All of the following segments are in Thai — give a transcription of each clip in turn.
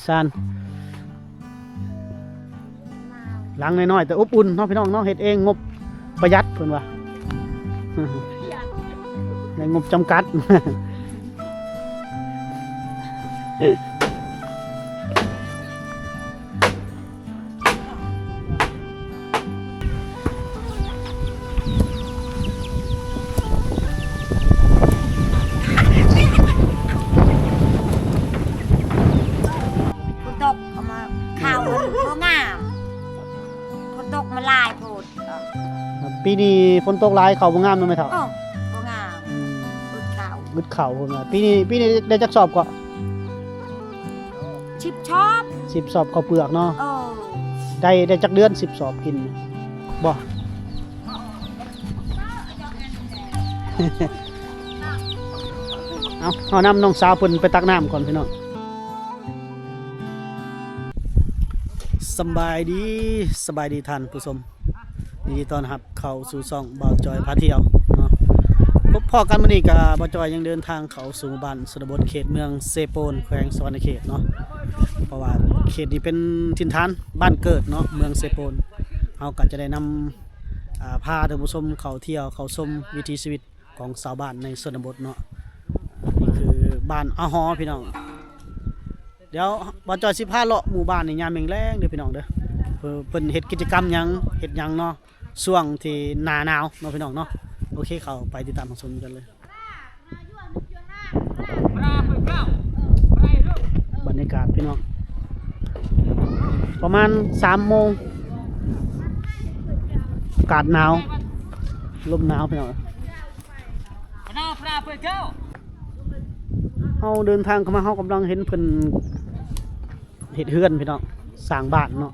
ซานหลังน้อยๆแต่อบอุ่นเนาะพี่น้องเนาะเฮ็ดเองงบประหยัดเพิ่นว่าในงบจำกัดตกเอามาข้าวมันก็งามคนตกมาลายโพด ปีนี้ฝนตกหลายเขาบ่งามเนาะแม่เฒ่า ก็งามอึดข้าว บึดเขาเพิ่นว่าปีนี้ได้จักสอบก็ ชิบชอบ 10สอบข้าวเปลือกเนาะ ได้จักเดือน10สอบกินบ่ เอานำน้องสาวเพิ่นไปตักน้ำก่อนพี่น้องสบายดีท่านผู้ชมยินดีต้อนรับเข้าสู่ช่องบ่าวจอยพาเที่ยวเนาะพบพ่อกันมื้อนี้ก็บ่าวจอยยังเดินทางเข้าสู่บ้านชนบทเขตเมืองเซโปนแขวงสวรรณเขตเนาะเพราะว่าเขตนี้เป็นถิ่นฐานบ้านเกิดเนาะเมืองเซโปนเฮาก็จะได้นำพาท่านผู้ชมเข้าเที่ยวเข้าชมวิถีชีวิตของชาวบ้านในชนบทเนาะนี่คือบ้านอาฮอพี่น้องเดี๋ยวบ่าวจอยสิพาเลาะหมู่บ้านในยามแลงๆเด้อพี่น้องเด้อเพิ่นเฮ็ดกิจกรรมหยังเฮ็ดหยังเนาะช่วงที่หน้าหนาวเนาะพี่น้องเนาะโอเคเข้าไปติดตามรับชมกันเลยบรรยากาศพี่น้องประมาณ 3 โมงอากาศหนาวลมหนาวพี่น้องเฮาเดินทางเข้ามาเฮากำลังเห็นเพิ่นเฮ็ดเฮือนพี่น้องสร้างบ้านเนาะ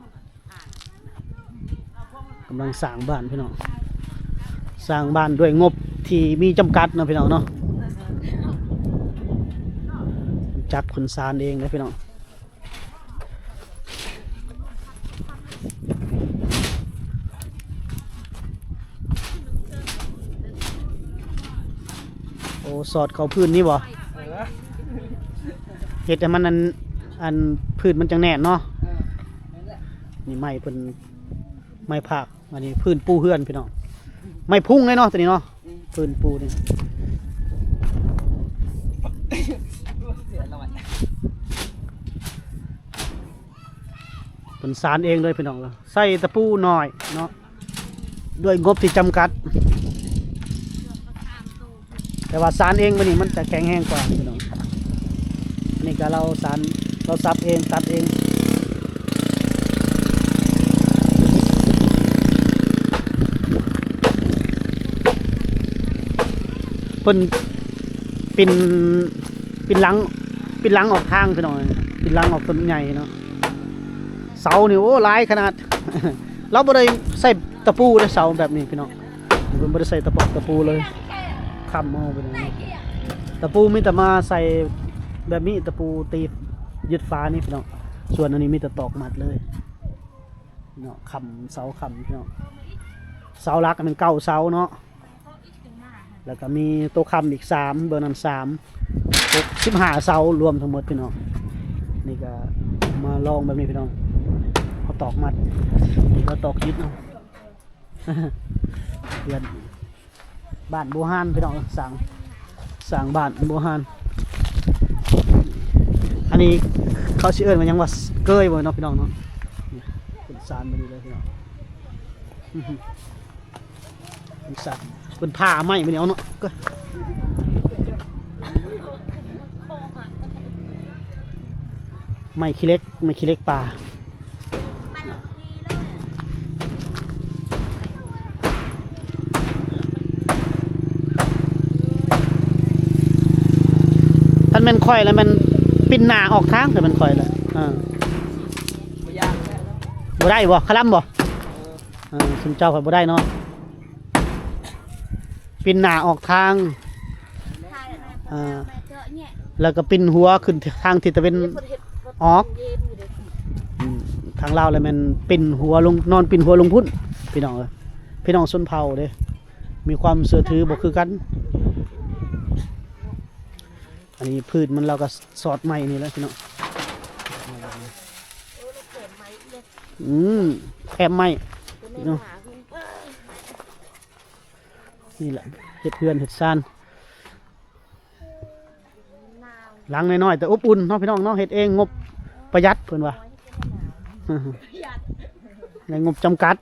กำลังสร้างบ้านพี่น้องสร้างบ้านด้วยงบที่มีจำกัดเนาะพี่น้องเนาะจักขนซานเองนะพี่น้องโอ้สอดเข้าพื้นนี่บ่เฮ็ดให้มันอันพื้นมันจังแน่นเนาะนี่ไม้เพิ่นไม้ผากอันนี้พื้นปูเฮือนพี่น้องไม้พุ่งเลยเนาะตัวนี้เนาะพื้นปูนี่เป็นสารเองเลยพี่น้องใส่ตะปูหน่อยเนาะด้วยงบที่จำกัดแต่ว่าสารเองวันนี้มันจะแข็งแรงกว่าพี่น้องนี่ก็เราสารเราซับเองตัดเองเพิ่นปินหลังออกทางพี่น้องปินหลังออกต้นใหญ่เนาะเสานี่โอ้หลายขนาด เราบ่ได้ใส่ตะปูเลยเสาแบบนี้พี่น้องเพิ่นบ่ได้ใส่ตะปูเลยค้ำเอาไปเลยตะปูมีแต่มาใส่แบบนี้ตะปูตียึดฟ้านี่พี่น้องส่วนอันนี้มีแต่ตอกมัดเลยเนาะค้ำเสาค้ำพี่น้องเสาหลักมัน9เสาเนาะแล้วก็มีตัวค้ำอีก3เบอร์นั้น15เสารวมทั้งหมดพี่น้องนี่ก็มาลองแบบนี้พี่น้องเขาตอกมัดนี่ก็ตอกยึดเนาะ เพื่อนบ้านโบฮานพี่น้องสั่งบ้านโบฮานอันนี้เขาชื่อเอิ้นว่าหยังว่าเกยบ่เนาะพี่น้องเนาะเป็นสารแบบนี้เลยพี่น้องเป็นสารเป็นผ้าไหมไม่เอาเนาะก็ไม่ขี้เล็กปลาท่านมันค่อยแล้วมันปินหนาออกทางแต่มันค่อยแล้วบ่ได้บ่คลำบ่สมเจ้าเขาบ่ได้เนาะปินหนาออกทางแล้วก็ปินหัวขึ้นทางทิศตะวันออกทางลาวเลยมันปินหัวลงนอนปินหัวลงพุ่นพี่น้องชนเผ่าเด้มีความเสื่อถือบ่คือกันอันนี้พืชมันเราก็สอดใหม่นี่แหละพี่น้อง แคบไม้เนาะนี่แหละเห็ดเฮือนเห็ดซานหลังน้อยๆแต่อบอุ่นเนาะพี่น้องเนาะเห็ดเองงบประหยัดเพิ่นว่าในงบจำกัด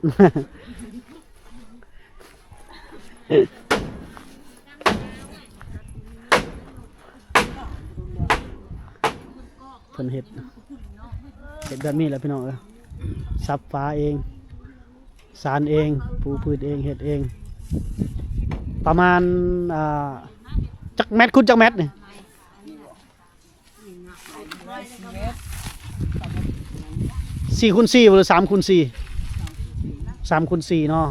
เพิ่นเห็ดแบบนี้แหละพี่น้องซับฟ้าเองสารเองปูพืชเองเห็ดเองประมาณจักแมตรคุณจักแมตรนี่4x4หรือ3x4 3x4เนาะ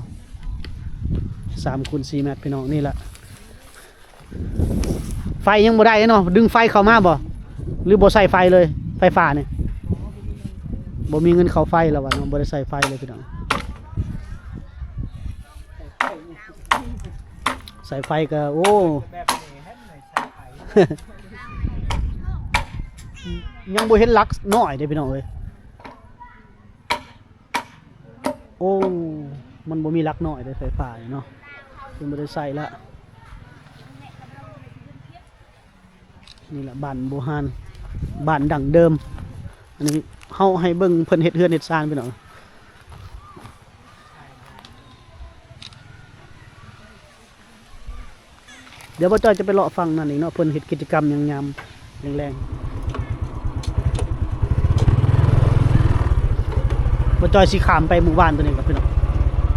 3x4เมตรพี่น้องนี่แหละไฟยังบ่ได้เนาะดึงไฟเข้ามาบ่หรือบ่ใส่ไฟเลยไฟฟ้าเนี่ยบ่มีเงินเข้าไฟแล้ววะเนาะบ่ได้ใส่ไฟเลยพี่น้องใส่ไฟก็โอ้ยังบ่เห็นลักน้อยเด้พี่น้องเอ้ยโอ้มันบ่มีลักน้อยเด้ไฟฟ้าเนาะเพิ่นบ่ได้ใส่ละนี่แหละบ้านโบราณบ้านดั้งเดิมอันนี้เฮาให้เบิ่งเพิ่นเฮ็ดเฮือนเฮ็ดซานพี่น้องเดี๋ยวบ่จ้อยจะไปเลาะฟังนั่นอีกเนาะเพิ่นเฮ็ดกิจกรรมยามแรงๆบ่จ้อยสิข้ามไปหมู่บ้านตัวนี้ครับพี่น้อง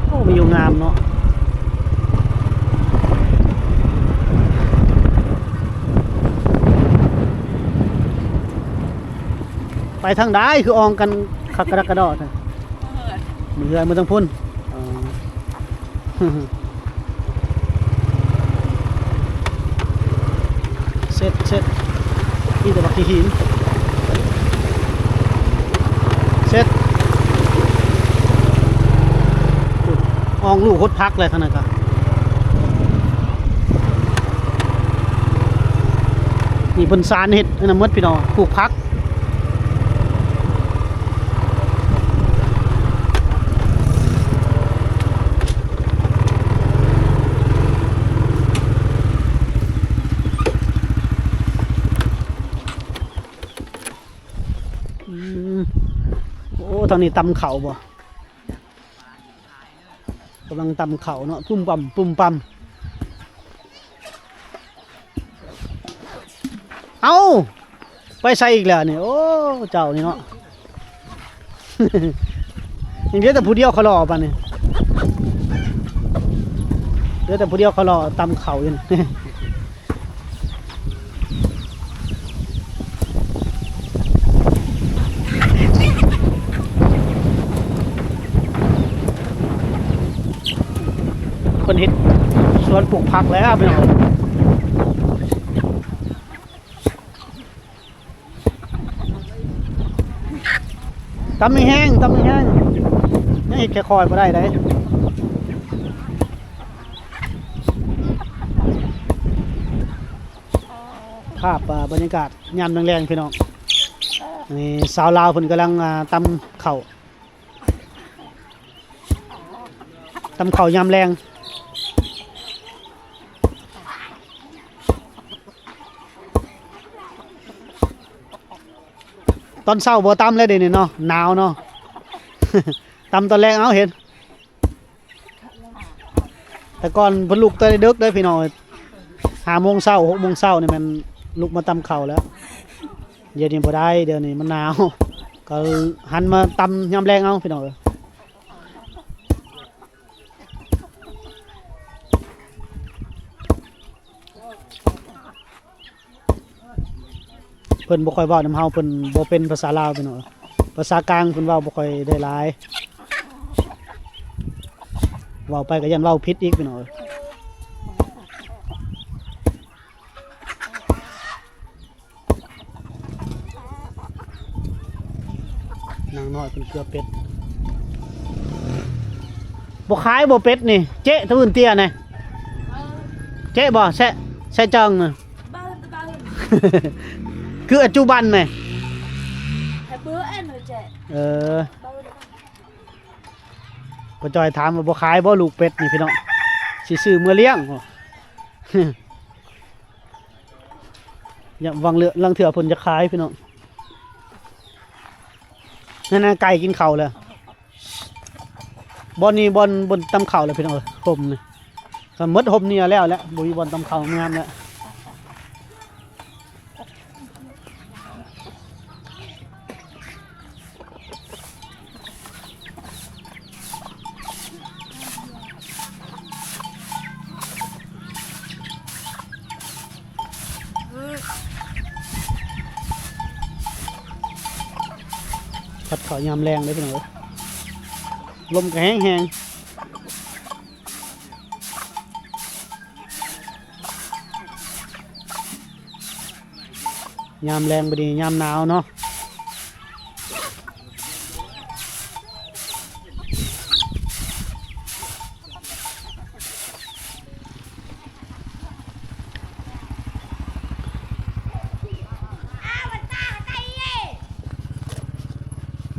โอ้มีอยู่งามเนาะไปทางใดคืออองกันคักกระดักกระดอดมือเฮือนมือต้องพุ่นเสร็จที่แต่บักขี้หินเสร็จอองลูกคดพักเลยท่านนะครับนี่บนซานเห็ดน้ำมดพี่น้องปลูกพักโอ้ตอนนี้ตำเข่าบ่กำลังตำเข่าเนาะปุ่มปั๊มเอาไปใส่อีกแล้วนี่โอ้เจ้านี่เนาะ อย่างเดียวแต่ผู้เดียวเขารอป่ะนี่เดี๋ยวแต่ผู้เดียวเขารอตำเข่าอยู่นี่ คนเห็ดสวนปลูกผักแล้วพี่น้องตำไม่แห้งนี่เห็ดแค่คอยมาได้เลยภาพบรรยากาศยามแรงๆพี่น้องนี่สาวลาวเพิ่นกำลังตำเข่ายามแรงตอนเช้าบ่ตำเลยเดี๋ยวนี้เนาะหนาวเนาะ ตำตอนแรกเอาเห็นแต่ก่อนเพิ่นลุกแต่ดึกได้พี่น้อง5 โมงเช้า6 โมงเช้านี่มันลุกมาตำข้าวแล้วเดี๋ยวนี้บ่ได้เดี๋ยวนี้มันหนาวก็หันมาตำยามแรงเอาพี่น้องเพิ่นบ่ค่อยเว้านำเฮาเพิ่นบ่เป็นภาษาลาวพี่น้องภาษากลางเพิ่นเว้าบ่ค่อยได้หลายเว้าไปก็ยันเว้าผิดอีกพี่น้องนางน้อยเพิ่นเกลือเป็ดบ่ขายบ่เป็ดนี่เจ๊ตะอื่นเตี้ยนี่เจ๊บ่แซ่จังน่ะ คือปัจจุบันไหม bữa ăn เออบ่จอยถามว่าบ่ขายบ่ลูกเป็ดนี่พี่น้องสิซื้อมื้อเลี้ยงบ่ อย่าวังเรือลังเถื่อเพิ่นจะขายพี่น้องนั่นน่ะไก่กินข้าวแล้วบ่อนนี้บ่อนบนตำข้าวแล้วพี่น้องห่มนี่ก็หมดห่มนี่แล้วบ่มีบ่อนตำข้าวงามแล้วผัดข้าวยามแรงเลยพี่น้องลมก็แห้งยามแรงบ่ดียามหนาวเนาะ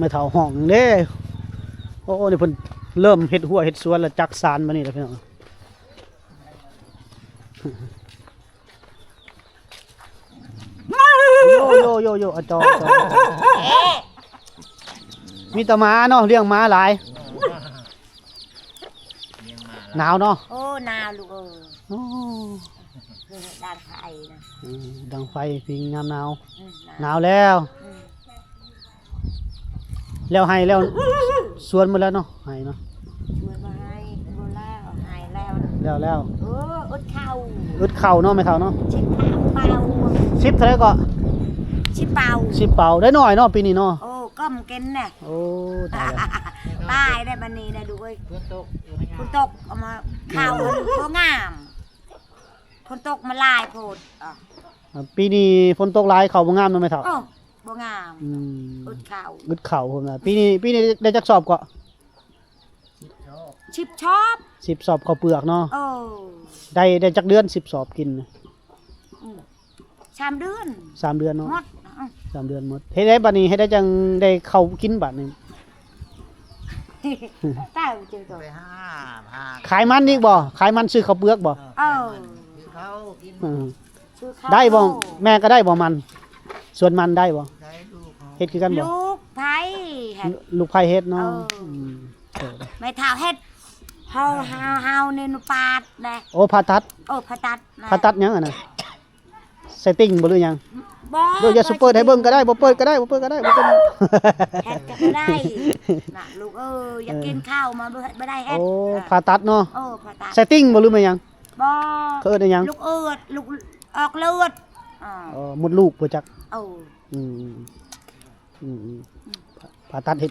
ไม่เท่าห้องเด้โอ้นี่เพิ่นเริ่มเฮ็ดหัวเฮ็ดสวนแล้วจักสานมานี่แล้วพี่น้องโยอะจอมีแต่ม้าเนาะเลี้ยงม้าหลายหนาวเนาะโอ้หนาวลูกโอ้ดังไฟนะ ดังไฟพิงยามหนาวหนาวแล้วแล้วให้แล้วสวนหมดแล้วเนาะให้เนาะชวนมาให้บ่แล้วให้แล้ว แล้วอึดเข้าเนาะไม่เท่าเนาะชิบเป่า10เท่าไหร่ก็10เป่า10เป่าได้น้อยเนาะปีนี้เนาะโอ้ก้มกินน่ะโอ้ตายแล้ว ตายได้บัดนี้ได้ดูเอ้ยฝนตกเอามาข้าวมันบ่งามฝนตกมาลายโพดปีนี้ฝนตกหลายเขาบ่งามเนาะไม่เท่าบ่งามอึดเข้าผมนะปีนี้ได้จักสอบก็10ชอบ10สอบข้าวเปลือกเนาะได้จักเดือน10สอบกิน3 เดือน3 เดือนเนาะหมด3 เดือนหมดเฮ็ดได้บัดนี้เฮ็ดได้จังได้เข้ากินบัดนี้ตายเจอตัวขายมันอีกบ่ขายมันซื้อข้าวเปลือกบ่เขากินได้บ่แม่ก็ได้บ่มันส่วนมันได้บ่เฮ็ดคือกันบ่ลูกไผ่เฮ็ดเนาะไม่เท่าเฮ็ดเฮานี่นปาดแน่โอ้ผ่าตัดผ่าตัดหยังอ่ะน่ะเซตติ้งบ่หรือหยังบ่เดี๋ยวจะซุปเปอร์ให้เบิ่งก็ได้บ่เปิดก็ได้บ่เป็นเฮ็ดก็ได้น่ะลูกอยากกินข้าวมาบ่ได้เฮ็ดโอ้ผ่าตัดเนาะผ่าตัดเซตติ้งบ่หรือมันหยังบ่เอิ้นหยังลูกลูกออกเลือดมดลูกบ่จักอืมผ่าตัดเฮ็ด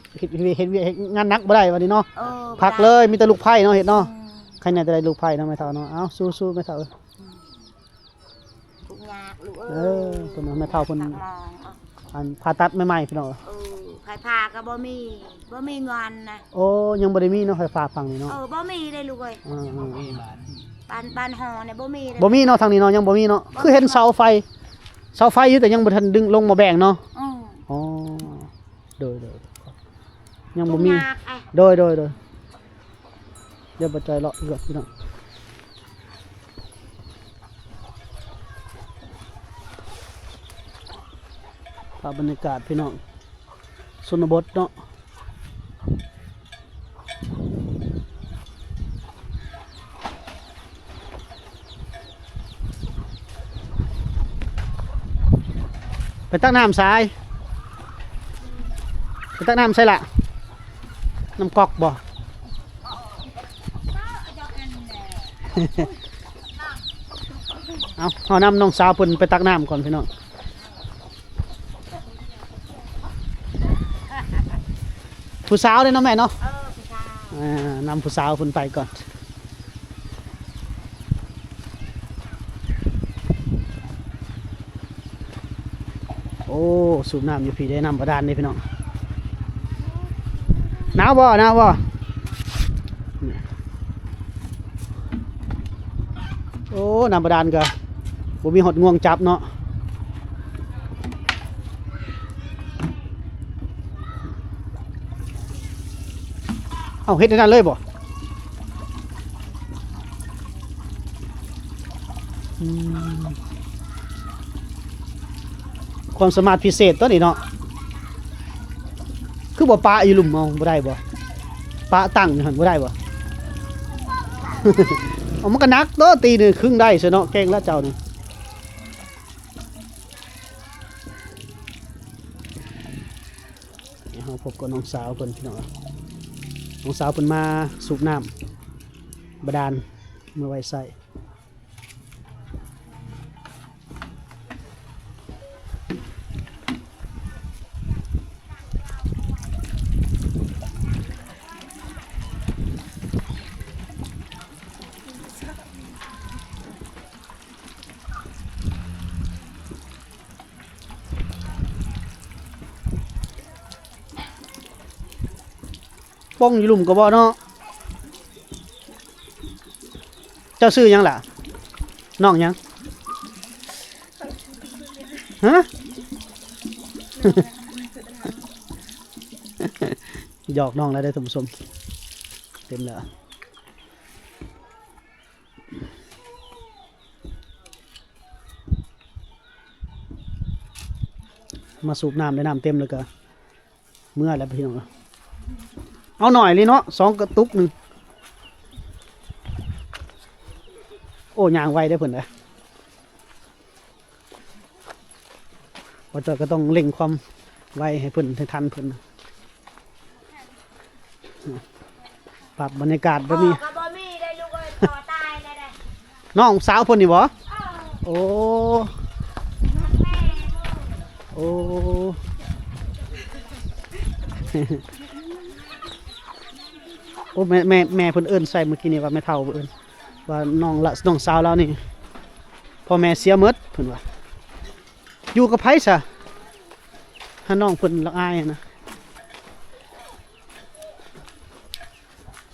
งานหนักบ่ได้วันนี้เนาะพักเลยมีแต่ลูกไผ่เนาะเฮ็ดเนาะใครน่าจะได้ลูกไผ่เนาะไม่เท่าเนาะเอ้าสู้ๆไม่เท่าทุกยากลูกเพิ่นไม่เท่าเพิ่นอันผ่าตัดใหม่ๆพี่น้องไผผ่าก็บ่มีเงินนะโอ้ยังบ่ได้มีเนาะไผผ่าฝั่งนี้เนาะบ่มีได้ลูกเอ้ยบ้านหอเนี่ยบ่มีเนาะทางนี้เนาะยังบ่มีเนาะคือเห็นเสาไฟอยู่แต่ยังบ่ทันดึงลงมาแบ่งเนาะอ๋อโดยยังบ่มีโดยเดี๋ยวบ่ใจเลาะเลือกพี่น้องภาพบรรยากาศพี่น้องชนบทเนาะไปตักน้ำทรายไปตักน้ำใส่ละน้ำก๊อกบ่เอาน้ำน้องสาวเพิ่นไปตักน้ำก่อนพี่น้องผู้สาวเลยเนาะแม่เนาะนำผู้สาวเพิ่นไปก่อนโอ้สูบน้ำอยู่พี่ได้น้ำบาดาลนี่พี่น้องหนาวบ่โอ้น้ำบาดาลก็บ่มีหดง่วงจับเนาะ เอาเฮ็ดในนั้นเลยบ่อืมความสามารถพิเศษตัวนี้เนาะคือบ่ปะอยู่หลุมเอาบ่ได้บ่ปะตั้งอยู่หั่นบ่ได้บ่ เอามันก็หนักเด้อตีหนึงครึ่งได้ซะเนาะเก่งแล้วเจ้านี่เฮาพบกับน้องสาวเพิ่นพี่น้องน้องสาวเพิ่นมาสูบน้ำบาดาลมาไว้ใส่ป้องอยู่หลุมก็บ่เนาะเจ้าซื้อหยังล่ะน้องหยังฮะ หยอกน้องแล้วได้อท่านผู้ชมเต็มแล้วมาสูบน้ำได้น้ำเต็มเลยก็เมื่อแล้วพี่น้องเอาหน่อยเลยเนาะ2 กระตุกหนึ่งโอ้ยางไวได้เพิ่นเลยพอจอยก็ต้องเร่งความไวให้เพิ่นให้ทันเพิ่นปรับบรรยากาศแบบนี้ ก็บ่มีได้ลูกเอ้ยต่อตายได้ได้ น้องสาวเพิ่นนี่บ่โอ้โอ้ โอ้แม่เพิ่นเอิ้นใส่เมื่อกี้นี่ว่าแม่เฒ่าเอิ้นว่าน้องละน้องสาวเรานี่พ่อแม่เสียหมดเพิ่นว่าอยู่กับไผซะถ้าน้องเพิ่นละอายนะ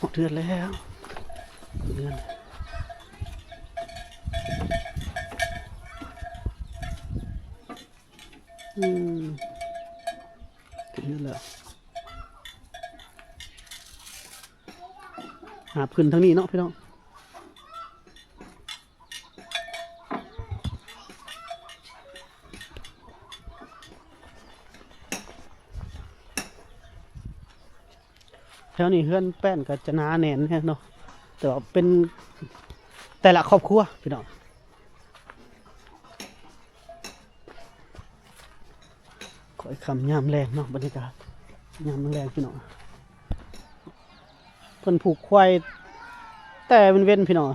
หกเดือนแล้วเดือนถึงนี่แหละหาพื้นทางนี้เนาะพี่น้องแถวนี้เฮือนแป้นก็จะหนาแน่นแน่เนาะแต่ว่าเป็นแต่ละครอบครัวพี่น้องขอยคำยามแรงเนาะบรรยากาศยามแรงพี่น้องเพิ่นผูกควายแต่เป็นเว้นพี่น้อง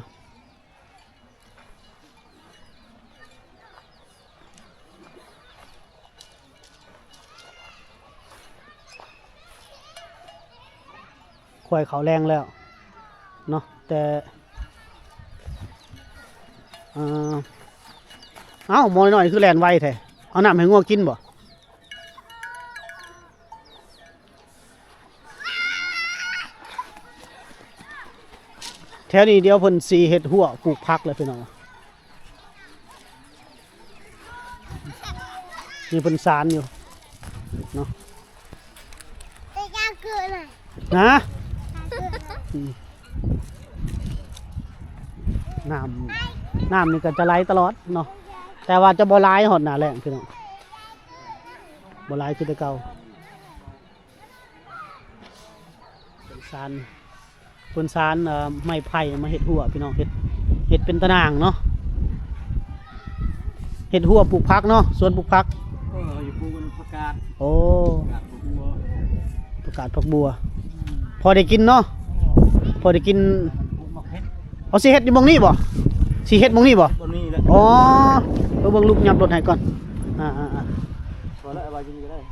ควายเขาแรงแล้วเนาะแต่เอ้ามอยหน่อยคือแลนไวแท้เอาน้ำให้งัวกินบ่แถวนี้เดียวเพิ่นสีเห็ดหัวปลูกพักเลยพี่น้องมีเพิ่นสารอยู่เนาะนะน้ำนี่ก็จะไหลตลอดเนาะแต่ว่าจะบ่ไหลหดหนาแรงพี่น้องบ่ไหลคือแต่เก่าเป็นสารคนซานไม้ไผ่มาเห็ดหัวพี่น้องเห็ดเป็นตะนางเนาะเห็ดหัวปลูกพักเนาะสวนปลูกพักอยู่ปลูกกันผักกาดโอ้ผักกาดผักบัวพอได้กินเนาะพอได้กินเอาสิเห็ดอยู่มองนี่บ่สิเห็ดมองนี่บ่อ๋อเบิ่งลูกยับรถให้ก่อน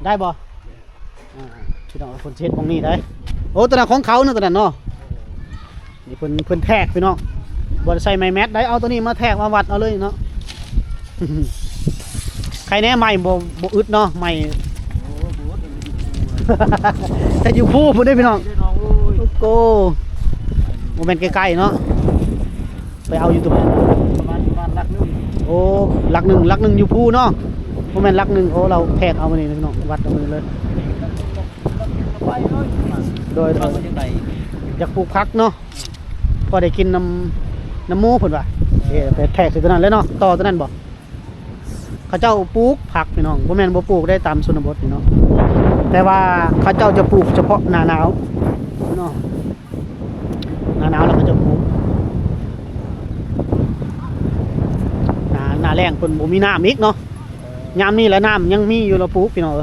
ได้บ่พี่น้องคนเห็ดมองนี่ได้โอ้ตะนางของเขาเนาะตะนางเนาะนี่เพิ่นแทกพี่น้องบ่ได้ใส่ไม้แมสได้เอาตัวนี้มาแทกมาวัดเอาเลยเนาะ ใครแน่ใหม่บ่อึดเนาะใหม่ แต่อยู่ผู้พุ่นได้พี่น้องโก้โมเมนต์ใกล้ๆเนาะไปเอาอยู่ตรงนั้นประมาณลักนึงโอ้ลักหนึ่งอยู่ผู้เนาะโมเมนต์ลักหนึ่งโอ้เราแทกเอามานี่พี่น้องวัดเอามือเลยโดย อยากปลูกผักเนาะพอได้กินน้ำหมูเพิ่นว่าไปแทกใส่ตัวนั้นแล้วเนาะต่อตัวนั้นบ่เขาเจ้าปลูกผักพี่น้องบ่แม่นบ่ปลูกได้ตามชนบทนี่เนาะแต่ว่าเขาเจ้าจะปลูกเฉพาะหน้าหนาวเนาะหน้าหนาวแล้วก็จะปลูกหน้าแล้งเพิ่นบ่มีน้ำอีกเนาะยามนี้แหละน้ำยังมีอยู่แล้วปลูกพี่น้อง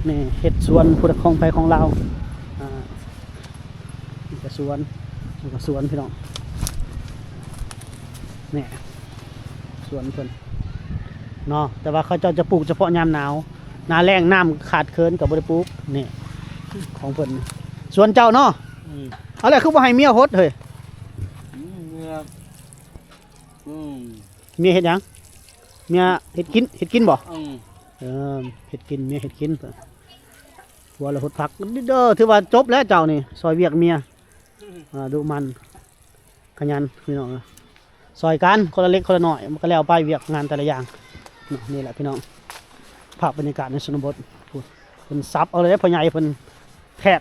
นี่เฮ็ดสวนพุทธของไผของเรานี่ก็สวนนี่ก็สวนพี่น้องนี่สวนเพิ่นเนาะแต่ว่าเขาเจ้าจะปลูกเฉพาะยามหนาวหน้าแล้งน้ำขาดเคินก็บ่ได้ปลูกนี่ของเพิ่นสวนเจ้าเนาะเอาล่ะคือบ่ให้เมียฮดเฮ้ย เมื่อเมียเฮ็ดหยังเมียเฮ็ดกินบ่ อืม เฮ็ดกินเมียเฮ็ดกินหัวละหดผักเด้อถือว่าจบแล้วเจ้านี่ซอยเวียกเมียดุมันขยันพี่น้องซอยกันคนละเล็กคนละน้อยมันก็แล้วไปเวียกงานแต่ละอย่างนี่แหละพี่น้องภาพบรรยากาศในชนบทเพิ่นซับเอาเลยพ่อใหญ่เพิ่นแทก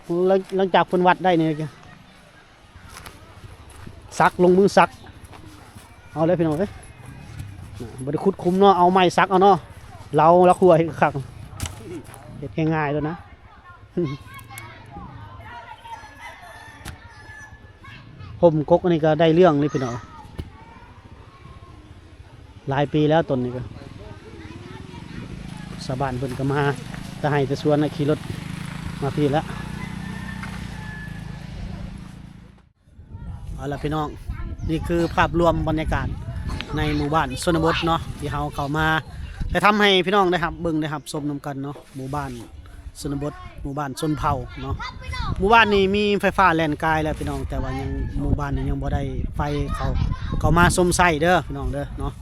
หลังจากเพิ่นวัดได้นี่ซักลงมือซักเอาเลยพี่น้องเอ้ยบ่ได้ขุดคุมเนาะเอาไม้ซักเอาเนาะเราละครัวเฮ็ดคักเฮ็ดง่ายๆแล้วนะผมกกอันนี้ก็ได้เรื่องเลยพี่น้องหลายปีแล้วต้นนี้ก็ชาวบ้านเพิ่นก็มาจะให้จะชวนขี่รถมาพี่แล้วเอาล่ะพี่น้องนี่คือภาพรวมบรรยากาศในหมู่บ้านชนบทเนาะที่เราเข้ามาได้ทำให้พี่น้องได้ครับเบิ่งได้ครับชมนำกันเนาะหมู่บ้านชนบทหมู่บ้านชนเผ่าเนาะหมู่บ้านนี้มีไฟฟ้าแล่นกายแล้วพี่น้องแต่ว่ายังหมู่บ้านนี้ยังบ่ได้ไฟเขามาสมใส่เด้อพี่น้องเด้อเนาะ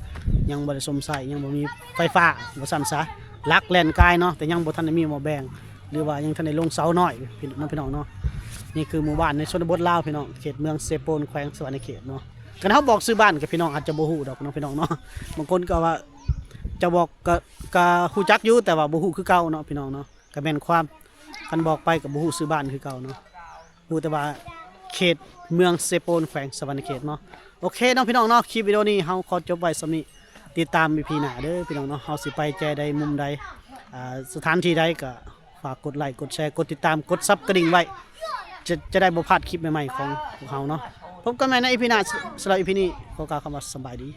ยังบ่ได้สมใส่ยังบ่มีไฟฟ้าบ่ซั่นซะลักแล่นกายเนาะแต่ยังบ่ทันได้มีหม้อแบงหรือว่ายังทันได้ลงเสาน้อยพี่น้องเนาะนี่คือหมู่บ้านในชนบทลาวพี่น้องเขตเมืองเซโปนแขวงสวรรณเขตเนาะกันเขาบอกซื้อบ้านกับพี่น้องอาจจะบ่ฮู้ดอกเนาะพี่น้องเนาะบางคนก็ว่าจะบอกก็ฮู้จักอยู่แต่ว่าบ่ฮู้คือเก่าเนาะพี่น้องเนาะก็แม่นความคันบอกไปก็บ่ฮู้ซื้อบ้านคือเก่าเนาะฮู้แต่ว่าเขตเมืองเซโปนแขวงสวรรณเขตเนาะโอเคเนาะพี่น้องเนาะคลิปวิดีโอนี้เฮาขอจบไว้สำนี้ติดตาม EP หน้าเด้อพี่น้องเนาะเฮาสิไปแจใดมุมใดสถานที่ใดก็ฝากกดไลค์กดแชร์กดติดตามกดซับกระดิ่งไว้จะได้บ่พลาดคลิปใหม่ๆของพวกเฮาเนาะพบกันใหม่ใน EP หน้าสำหรับ EP นี้ขอกล่าวคำว่าสบายดี